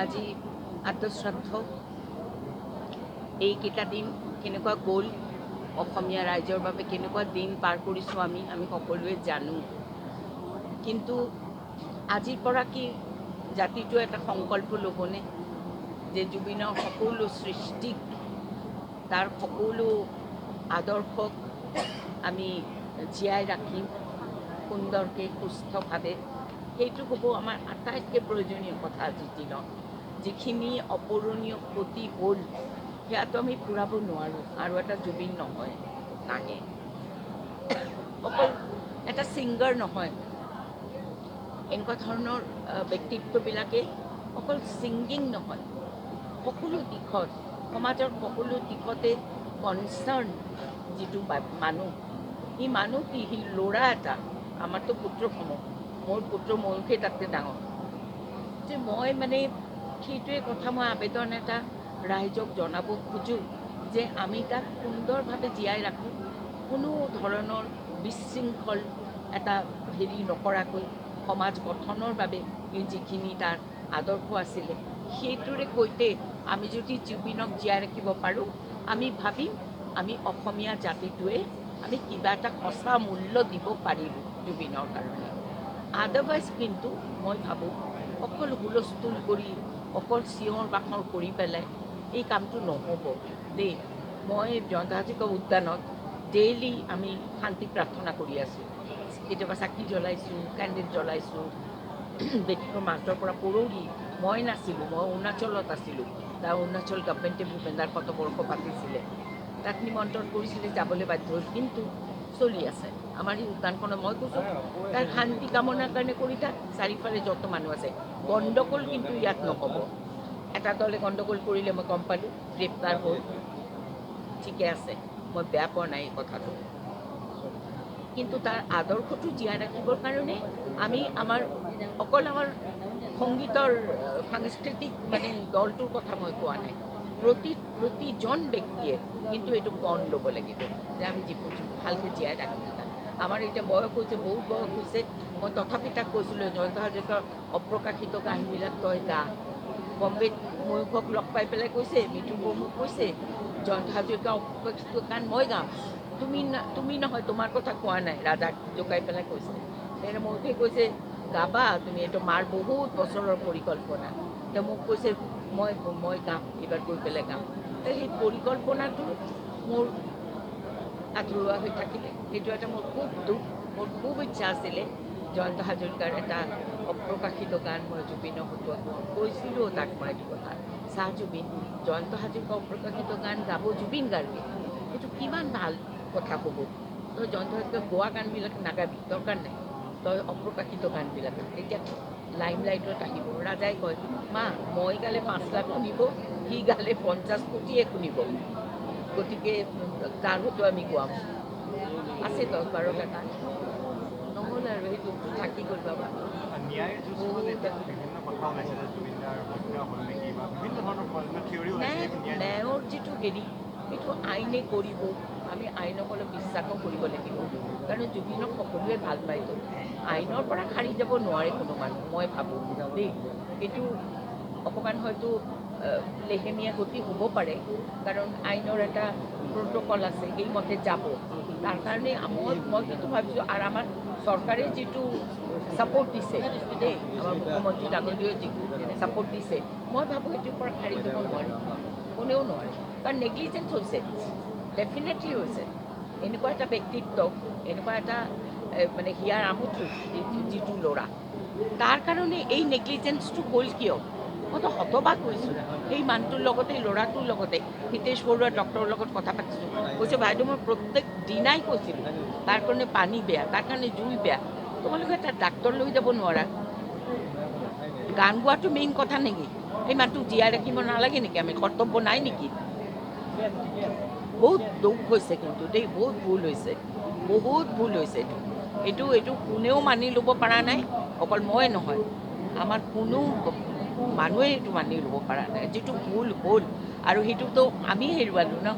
আজি আদ্যশ্ৰাদ্ধ এইকেইটা দিন কেনেকুৱা গ'ল, অসমীয়া ৰাইজৰ বাবে কেনেকুৱা দিন পাৰ কৰিছোঁ আমি সকলোৱে জানো। কিন্তু আজিৰ পৰা কি জাতিটোৱে এটা সংকল্প ল'বনে যে জুবিনৰ সকলো সৃষ্টিক, তাৰ সকলো আদৰ্শক আমি জীয়াই ৰাখিম সুন্দৰকৈ সুস্থভাৱে। সেইটো হ'ব আমাৰ আটাইতকৈ প্ৰয়োজনীয় কথা আজিৰ দিনত। যিখিনি অপূৰণীয় ক্ষতি হ'ল সেয়াটো আমি পূৰাব নোৱাৰোঁ, আৰু এটা জুবিন নহয়, নাহে। অকল এটা ছিংগাৰ নহয়, এনেকুৱা ধৰণৰ ব্যক্তিত্ববিলাকে অকল ছিংগিং নহয়, সকলো দিশত সমাজৰ সকলো দিশতে কনচাৰ্ণ যিটো মানুহ, সি মানুহ কি, সি ল'ৰা এটা। আমাৰতো পুত্ৰ সম, মোৰ পুত্ৰ মোতকৈ তাতকৈ ডাঙৰ। যে মই মানে সেইটোৱে কথা, মই আবেদন এটা ৰাইজক জনাব খোজোঁ যে আমি তাক সুন্দৰভাৱে জীয়াই ৰাখোঁ, কোনো ধৰণৰ বিশৃংখল এটা হেৰি নকৰাকৈ সমাজ গঠনৰ বাবে এই যিখিনি তাৰ আদৰ্শ আছিলে সেইটোৰে সৈতে আমি যদি জুবিনক জীয়াই ৰাখিব পাৰোঁ, আমি ভাবিম আমি অসমীয়া জাতিটোৱে আমি কিবা এটা সঁচা মূল্য দিব পাৰিলোঁ জুবিনৰ কাৰণে। আদাৰৱাইজ কিন্তু মই ভাবোঁ অকল হুলস্থুল কৰি, অকল চিঞৰ বাখৰ কৰি পেলাই এই কামটো নহ'ব দেই। মই জয়ন্ত হাজৰিকা উদ্যানত ডেইলি আমি শান্তি প্ৰাৰ্থনা কৰি আছোঁ। কেতিয়াবা চাকি জ্বলাইছোঁ, কেণ্ডেল জ্বলাইছোঁ। বেটিকৰ মাজৰ পৰা পৰহি মই নাছিলোঁ, মই অৰুণাচলত আছিলোঁ। তাৰ অৰুণাচল গভৰ্ণমেণ্টে ভূপেন্দাৰ শতবৰ্ষ পাতিছিলে, তাক নিমন্ত্ৰণ কৰিছিলে, যাবলৈ বাধ্য হ'ল। কিন্তু চলি আছে আমাৰ এই উদ্যানখনত। মই কৈছোঁ তাৰ শান্তি কামনাৰ কাৰণে কৰি থাক, চাৰিওফালে যত মানুহ আছে। গণ্ডগোল কিন্তু ইয়াত নহ'ব। এটা দলে গণ্ডগোল কৰিলে মই গম পালোঁ, গ্ৰেপ্তাৰ হ'ল, ঠিকে আছে, মই বেয়া পোৱা নাই এই কথাটো। কিন্তু তাৰ আদৰ্শটো জীয়াই ৰাখিবৰ কাৰণে আমি অকল আমাৰ সংগীতৰ সাংস্কৃতিক মানে দলটোৰ কথা মই কোৱা নাই, প্ৰতিজন ব্যক্তিয়ে কিন্তু এইটো পণ ল'ব লাগিব যে আমি ভালকৈ জীয়াই ৰাখিম। আমাৰ এতিয়া বয়স হৈছে, বহুত বয়স হৈছে। মই তথাপি তাক কৈছিলোঁ, জয়ন্ত হাজৰিকাৰ অপ্ৰকাশিত গানবিলাক তই গা। বম্বেত ময়ূখক লগ পাই পেলাই কৈছে, মিঠু বড়োক কৈছে, জয়ন্ত হাজৰিকাৰ অপ্ৰকাশিত গান মই গাম, তুমি নহয়, তোমাৰ কথা কোৱা নাই, ৰাজাক জোকাই পেলাই কৈছে। ময়ূখে কৈছে গাবা তুমি, এইটো মাৰ বহুত বছৰৰ পৰিকল্পনা। তেওঁ মোক কৈছে মই গাম, এইবাৰ গৈ পেলাই গাম। সেই পৰিকল্পনাটো মোৰ আধৰুৱা হৈ থাকিলে। সেইটো এটা মোৰ খুব দুখ। মোৰ খুব ইচ্ছা আছিলে জয়ন্ত হাজৰিকাৰ এটা অপ্ৰকাশিত গান মই জুবিনক কৈছিলোঁ তাক মই এইটো কথা, চাহ জুবিন, জয়ন্ত হাজৰিকাৰ অপ্ৰকাশিত গান গাব জুবিন গাৰ্গে, এইটো কিমান ভাল কথা হ'ব। তই জয়ন্ত হাজৰিকাৰ গোৱা গানবিলাক নাগাবি, দৰকাৰ নাই, তই অপ্ৰকাশিত গানবিলাক, তেতিয়া লাইম লাইটত আহিব। ৰাজাই কয়, মা মই গালে 5 লাখ শুনিব, সি গালে 50 কোটিয়ে শুনিব, গতিকে তাৰ হয়তো আমি গোৱাম। আছে 10-12টা গান, নহ'ল আৰু সেই দুখটো থাকি গ'ল বাবা। ন্যায়ৰ যুঁজখনত এতিয়া বিভিন্ন কথা ওলাইছে যে জুবিনদাৰ হত্যা হ'ল নেকি, বা বিভিন্ন ধৰণৰ থিয়ৰী ওলাইছে ন্যায়ৰ যিটো হেৰি, সেইটো আইনে কৰিব। আমি আইনক অলপ বিশ্বাসো কৰিব লাগিব, কাৰণ জুবিনক সকলোৱে ভাল পায়তো। আইনৰ পৰা সাৰি যাব নোৱাৰে কোনো মানুহ, মই ভাবোঁ দেই। এইটো অকণমান হয়তো লেহেমীয়া গতি হ'ব পাৰে, কাৰণ আইনৰ এটা প্ৰট'কল আছে, সেইমতে যাব। তাৰ কাৰণে মই কিন্তু ভাবিছোঁ, আৰু আমাৰ চৰকাৰে যিটো ছাপোৰ্ট দিছে দেই, আমাৰ মুখ্যমন্ত্ৰী ডাঙৰীয়াই যিটো ছাপোৰ্ট দিছে, মই ভাবোঁ সেইটোৰ পৰা সাৰি যাব নোৱাৰে, কোনেও নোৱাৰে। কাৰণ নেগলিজেঞ্চ হৈছে, ডেফিনেটলি হৈছে। এনেকুৱা এটা ব্যক্তিত্ব, এনেকুৱা এটা মানে হিয়াৰ আমঠু যিটো ল'ৰা, তাৰ কাৰণে এই নেগলিজেঞ্চটো হ'ল কিয়? মইতো হতবাক হৈছোঁ। সেই মানুহটোৰ লগতে, ল'ৰাটোৰ লগতে হিতেশ বৰুৱা ডক্টৰৰ লগত কথা পাতিছোঁ, কৈছে বাইদেউ মই প্ৰত্যেক দিনাই কৈছিলোঁ তাৰ কাৰণে পানী বেয়া, তাৰ কাৰণে জুই বেয়া, তোমালোকে এটা ডাক্তৰ লৈ যাব নোৱাৰা? গান গোৱাটো মেইন কথা নেকি? সেই মানুহটোক জীয়াই ৰাখিব নালাগে নেকি? আমি কৰ্তব্য নাই নেকি? বহুত দুখ হৈছে কিন্তু দেই, বহুত ভুল হৈছে, বহুত ভুল হৈছে। এইটো কোনেও মানি ল'ব পৰা নাই, অকল মই নহয়, আমাৰ কোনো মানুহে এইটো মানি ল'ব পৰা নাই। যিটো ভুল হ'ল, আৰু সেইটোতো আমি হেৰুৱালোঁ ন।